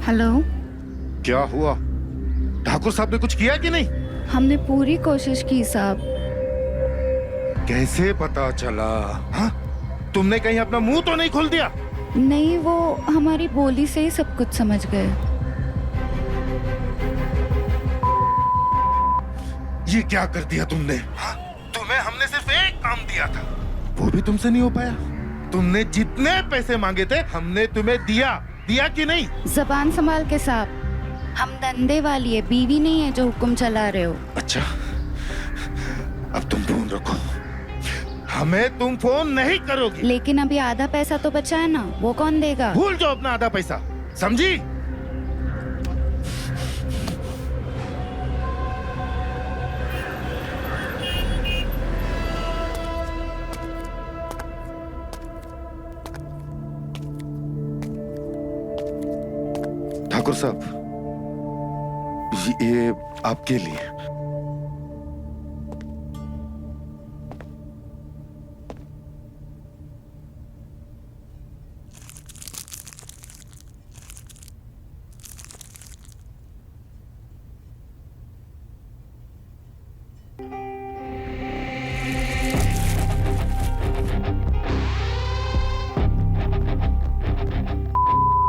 Hello. क्या हुआ? ठाकुर साहब ने कुछ किया कि नहीं? हमने पूरी कोशिश की साहब। कैसे पता चला? हाँ? तुमने कहीं अपना मुंह तो नहीं खोल दिया? नहीं, वो हमारी बोली से ही सब कुछ समझ गए। ये क्या कर दिया तुमने? हाँ? तुम्हें हमने सिर्फ एक काम दिया था, वो भी तुमसे नहीं हो पाया। तुमने जितने पैसे मांगे थे हमने तुम्हें दिया कि नहीं? जबान संभाल के साहब, हम धंधे वाली है, बीवी नहीं है जो हुक्म चला रहे हो। अच्छा, अब तुम फोन रखो, हमें तुम फोन नहीं करोगी। लेकिन अभी आधा पैसा तो बचा है ना, वो कौन देगा? भूल जाओ अपना आधा पैसा, समझी? ठाकुर साहब, ये आपके लिए।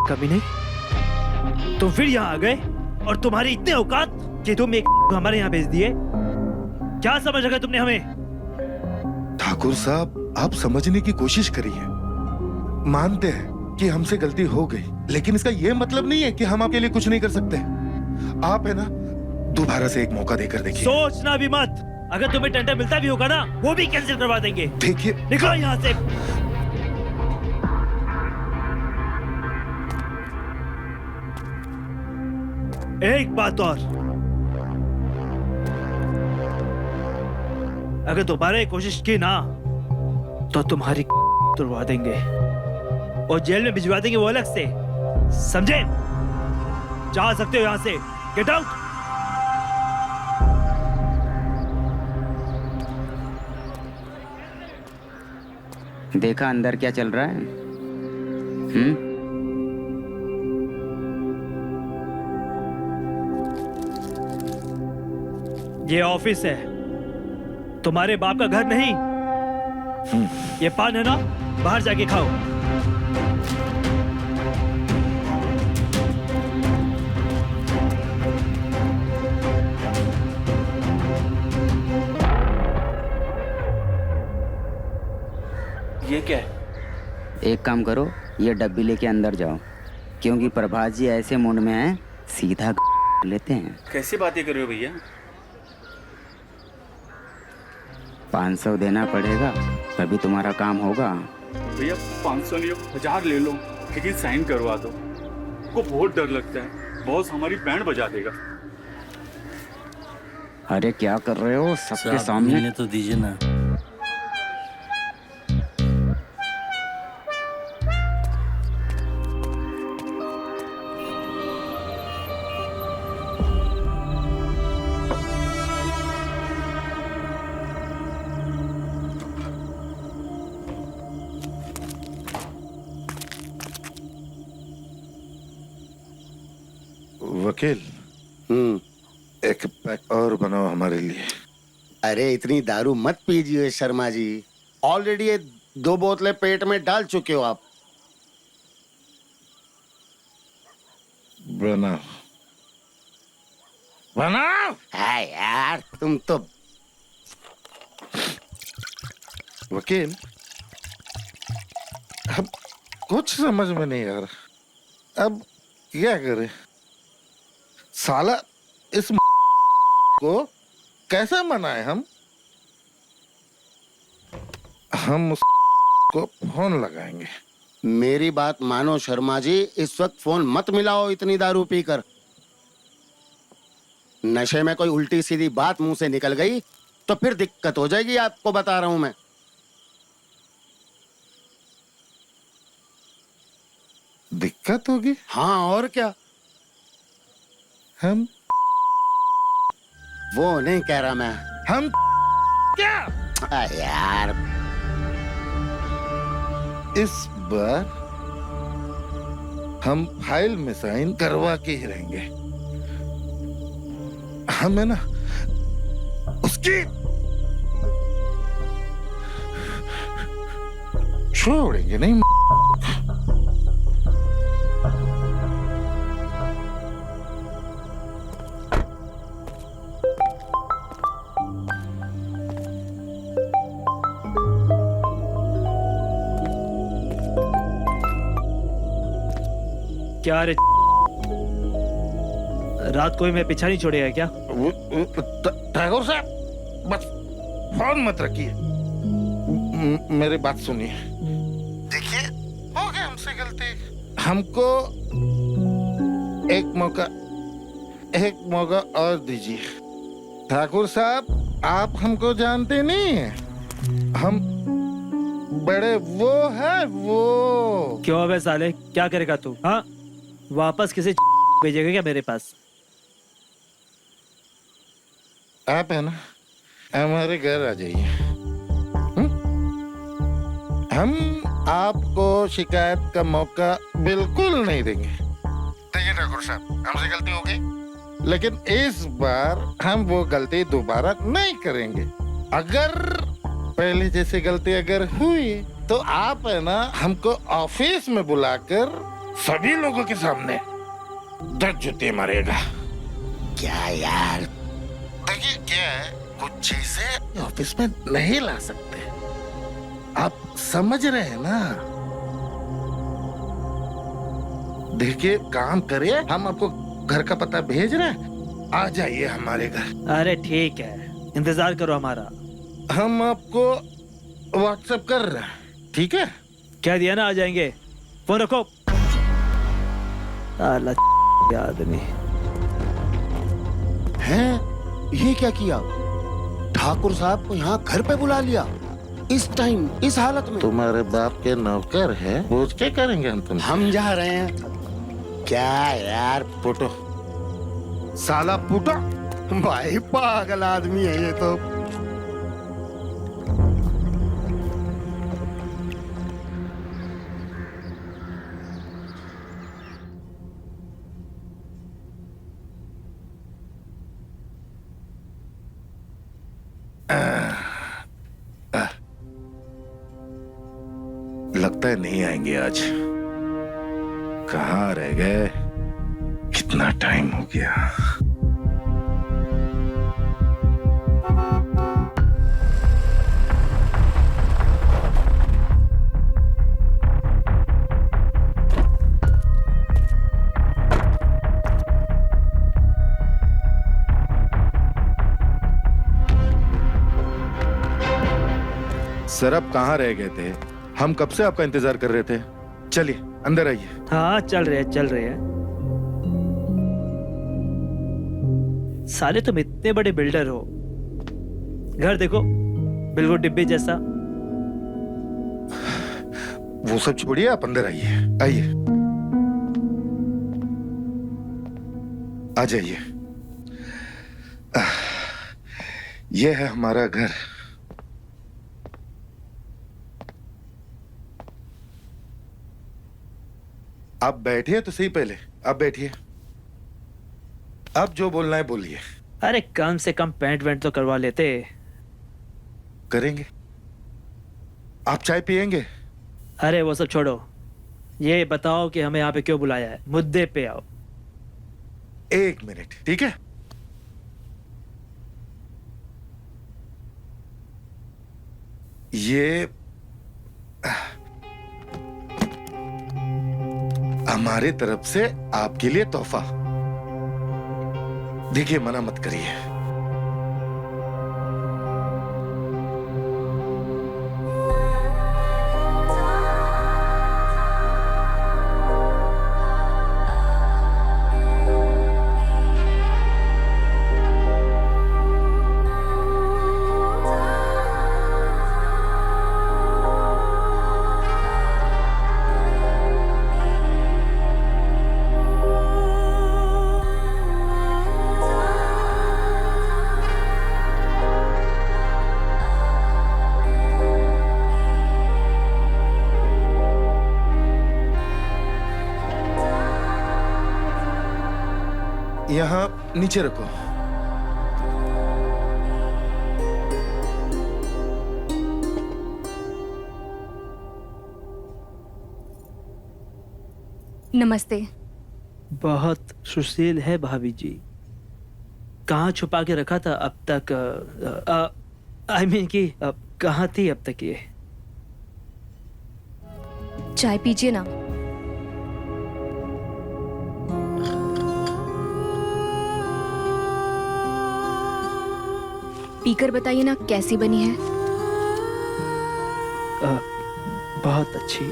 कभी नहीं, तुम फिर यहाँ आ गए और तुम्हारी इतने औकात कि तुम एक हमारे यहाँ भेज दिए। क्या समझ रखा तुमने हमें? ठाकुर साहब, आप समझने की कोशिश करिए। मानते हैं कि हमसे गलती हो गई, लेकिन इसका यह मतलब नहीं है कि हम आपके लिए कुछ नहीं कर सकते। आप है ना, दोबारा से एक मौका देकर देखिए। सोचना भी मत, अगर तुम्हें टेंडर मिलता भी होगा ना, वो भी कैंसिल करवा देंगे। देखिए, निकलो यहाँ से। एक बात और, अगर दोबारा ये कोशिश की ना तो तुम्हारी तुड़वा देंगे और जेल में भिजवा देंगे, वो अलग से, समझे? जा सकते हो यहाँ से, गेट आउट। देखा अंदर क्या चल रहा है? ये ऑफिस है, तुम्हारे बाप का घर नहीं। ये पान है ना, बाहर जाके खाओ। ये क्या है? एक काम करो, ये डब्बी लेके अंदर जाओ, क्योंकि प्रभात जी ऐसे मूड में हैं, सीधा लेते हैं। कैसी बातें कर रहे हो भैया? 500 देना पड़ेगा, तभी तुम्हारा काम होगा। भैया 500 नहीं, 1000 ले लो, लेकिन साइन करवा दो। को बहुत डर लगता है, बॉस हमारी बैंड बजा देगा। अरे क्या कर रहे हो सबके सामने? तो दीजिए ना। वकील, एक पैक और बनाओ हमारे लिए। अरे इतनी दारू मत पीजिए शर्मा जी, ऑलरेडी ये 2 बोतलें पेट में डाल चुके हो आप। बनाओ बनाओ। है यार, तुम तो। वकील, अब कुछ समझ में नहीं आ रहा, अब क्या करें? साला इस को कैसे मनाए हम उसको फोन लगाएंगे। मेरी बात मानो शर्मा जी, इस वक्त फोन मत मिलाओ इतनी दारू पीकर। नशे में कोई उल्टी सीधी बात मुंह से निकल गई तो फिर दिक्कत हो जाएगी, आपको बता रहा हूं मैं। दिक्कत होगी? हाँ और क्या। हम वो नहीं कह रहा मैं। हम क्या? यार इस बार हम फाइल में साइन करवा के ही रहेंगे। हमें ना उसकी छोड़ेंगे नहीं। क्या रे, रात को ही मैं पीछा नहीं छोड़ेगा क्या? ठाकुर साहब बस फोन मत रखिए, मेरी बात सुनिए। देखिए हो गया हमसे गलती, हमको एक मौका और दीजिए। ठाकुर साहब आप हमको जानते नहीं हैं, हम बड़े वो है वो। क्यों बे साले, क्या करेगा तू? हाँ, वापस किसी भेजेगा क्या मेरे पास? आप है ना हमारे घर आ जाइए, हम आपको शिकायत का मौका बिल्कुल नहीं देंगे। देखिए ठाकुर साहब हमसे गलती हो गई, लेकिन इस बार हम वो गलती दोबारा नहीं करेंगे। अगर पहले जैसी गलती अगर हुई तो आप है ना हमको ऑफिस में बुलाकर सभी लोगों के सामने 10 जूते मारेगा। क्या यार? देखिए क्या है, कुछ चीजें ऑफिस में नहीं ला सकते, आप समझ रहे हैं ना। देखिए काम करिए, हम आपको घर का पता भेज रहे हैं, आ जाइए हमारे घर। अरे ठीक है, इंतजार करो हमारा। हम आपको व्हाट्सएप कर रहे हैं, ठीक है? कह दिया ना आ जाएंगे, फोन रखो। साला आदमी हैं? ये क्या किया? ठाकुर साहब को यहाँ घर पे बुला लिया इस टाइम, इस हालत में। तुम्हारे बाप के नौकर है, पूछ के करेंगे हम जा रहे हैं। क्या यार? पुटो, साला पुटो। भाई पागल आदमी है ये तो। लगता है नहीं आएंगे आज। कहाँ रह गए? कितना टाइम हो गया। सर आप कहाँ रह गए थे? हम कब से आपका इंतजार कर रहे थे। चलिए अंदर आइए। हाँ चल रहे हैं। साले तुम इतने बड़े बिल्डर हो, घर देखो बिल्कुल डिब्बे जैसा। वो सब छोड़िए, आप अंदर आइए। आइए, आ जाइए। यह है हमारा घर। आप बैठिए तो सही, पहले आप बैठिए। अब जो बोलना है बोलिए। अरे कम से कम पेंट वेंट तो करवा लेते। करेंगे। आप चाय पियेंगे? अरे वो सब छोड़ो, ये बताओ कि हमें यहाँ पे क्यों बुलाया है, मुद्दे पे आओ। 1 मिनट, ठीक है? ये हमारे तरफ से आपके लिए तोहफा। देखिए मना मत करिए। यहाँ नीचे रखो। नमस्ते। बहुत सुशील है भाभी जी। कहाँ छुपा के रखा था अब तक? आई मीन कि कहाँ थी अब तक ये? चाय पीजिए ना। पीकर बताइए ना कैसी बनी है। बहुत अच्छी।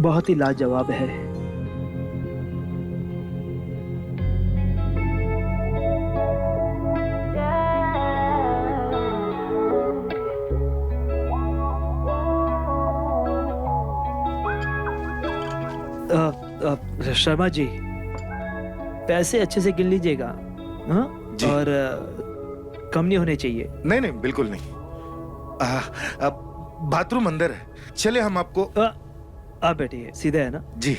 बहुत ही लाजवाब है। शर्मा जी, पैसे अच्छे से गिन लीजिएगा, हाँ? जी। और कम नहीं होने चाहिए। नहीं नहीं, बिल्कुल नहीं। बाथरूम अंदर है, चले हम आपको। आप बैठिए, सीधे है ना? जी।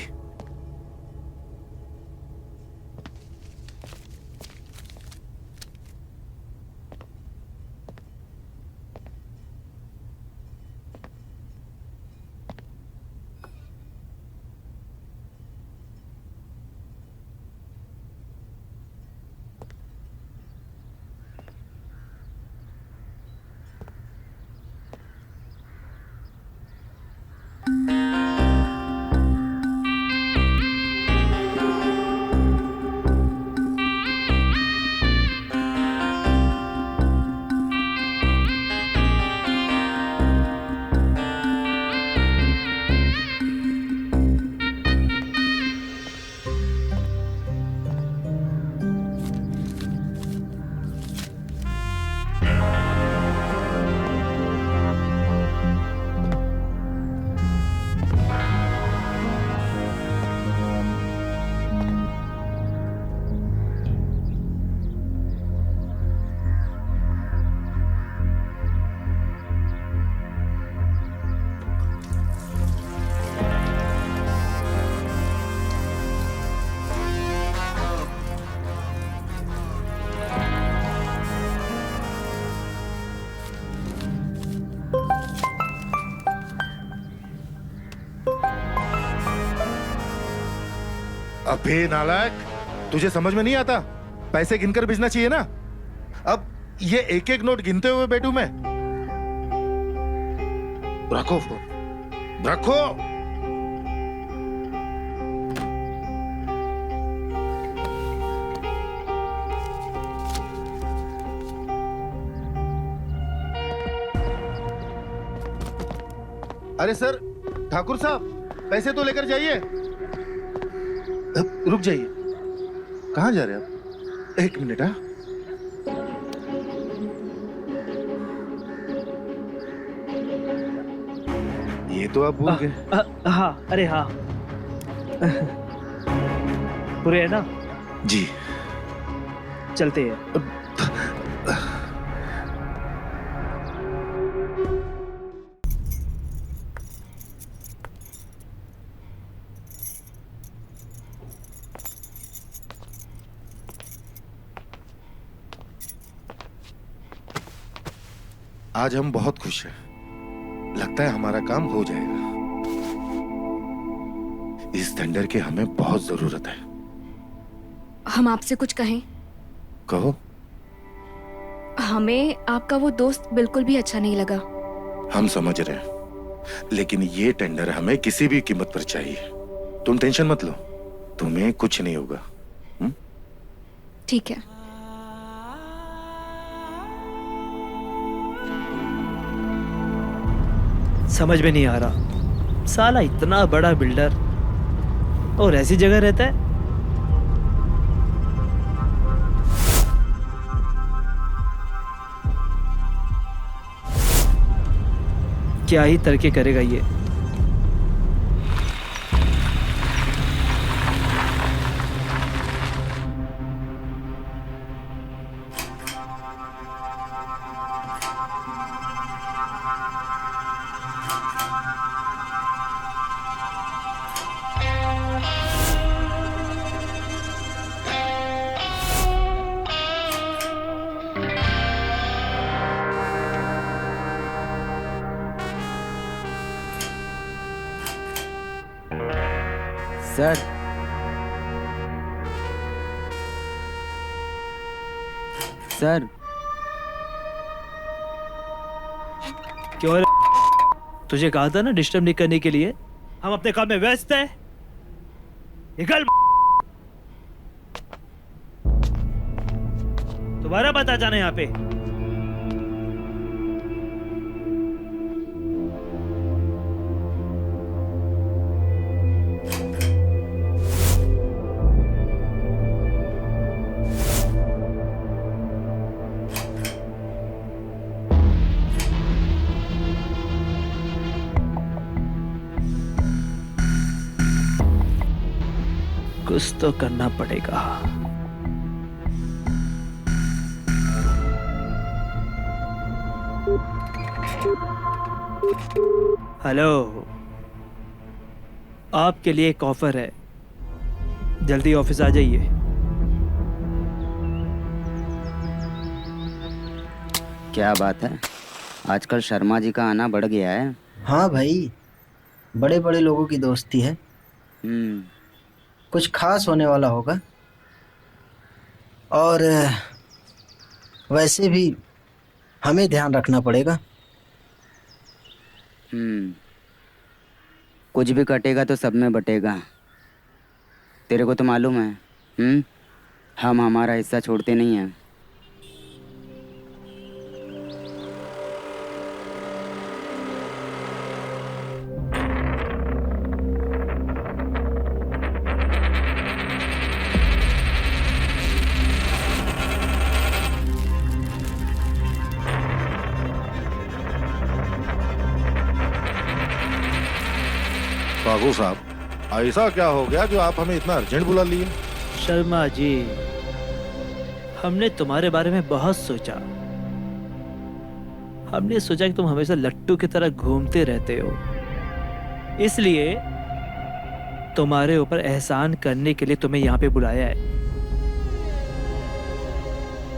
अबे नालायक, तुझे समझ में नहीं आता? पैसे गिनकर भेजना चाहिए ना। अब ये एक एक नोट गिनते हुए बैठूं मैं? रखो फोन, रखो। अरे सर, ठाकुर साहब, पैसे तो लेकर जाइए। रुक जाइए, कहाँ जा रहे हैं आप? एक मिनट। हाँ, ये तो आप भूल गए। हाँ, अरे हाँ। पूरे है ना? जी। चलते हैं। आज हम बहुत खुश हैं। लगता है हमारा काम हो जाएगा। इस टेंडर की हमें बहुत जरूरत है। हम आपसे कुछ कहें? कहो। हमें आपका वो दोस्त बिल्कुल भी अच्छा नहीं लगा। हम समझ रहे हैं, लेकिन ये टेंडर हमें किसी भी कीमत पर चाहिए। तुम टेंशन मत लो, तुम्हें कुछ नहीं होगा। ठीक है। समझ में नहीं आ रहा, साला इतना बड़ा बिल्डर और ऐसी जगह रहता है। क्या ही तरक्की करेगा ये। सर सर क्यों रे? तुझे कहा था ना डिस्टर्ब नहीं करने के लिए। हम अपने काम में व्यस्त हैं। निकल। दोबारा मत आ जाना यहाँ पे। कुछ तो करना पड़ेगा। हेलो, आपके लिए एक ऑफर है, जल्दी ऑफिस आ जाइए। क्या बात है, आजकल शर्मा जी का आना बढ़ गया है। हाँ भाई, बड़े बड़े लोगों की दोस्ती है। कुछ खास होने वाला होगा। और वैसे भी हमें ध्यान रखना पड़ेगा। कुछ भी कटेगा तो सब में बटेगा। तेरे को तो मालूम है, हम हमारा हिस्सा छोड़ते नहीं हैं। ठाकुर साहब, ऐसा क्या हो गया जो आप हमें इतना अर्जेंट बुला लिए? शर्मा जी, हमने तुम्हारे बारे में बहुत सोचा। हमने सोचा कि तुम हमेशा लट्टू की तरह घूमते रहते हो, इसलिए तुम्हारे ऊपर एहसान करने के लिए तुम्हें यहाँ पे बुलाया है।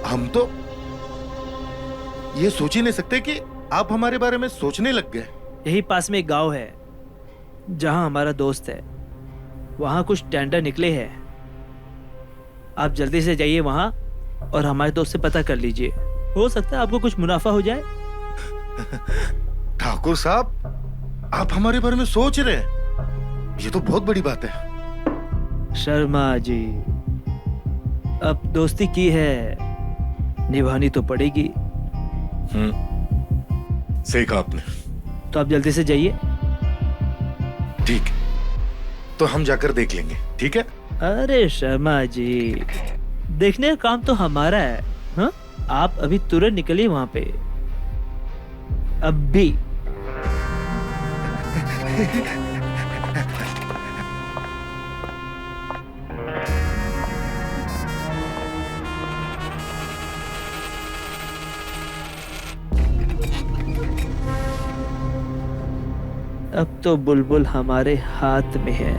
हम तो ये सोच ही नहीं सकते कि आप हमारे बारे में सोचने लग गए। यही पास में एक गांव है जहां हमारा दोस्त है, वहां कुछ टेंडर निकले हैं। आप जल्दी से जाइए वहां और हमारे दोस्त से पता कर लीजिए, हो सकता है आपको कुछ मुनाफा हो जाए। ठाकुर साहब, आप हमारे बारे में सोच रहे हैं, ये तो बहुत बड़ी बात है। शर्मा जी, अब दोस्ती की है, निभानी तो पड़ेगी। सही कहा आपने। तो आप जल्दी से जाइए। ठीक है, तो हम जाकर देख लेंगे, ठीक है? अरे शर्मा जी, देखने का काम तो हमारा है। हाँ, आप अभी तुरंत निकलिए वहां पे, अब भी। अब तो बुलबुल हमारे हाथ में है।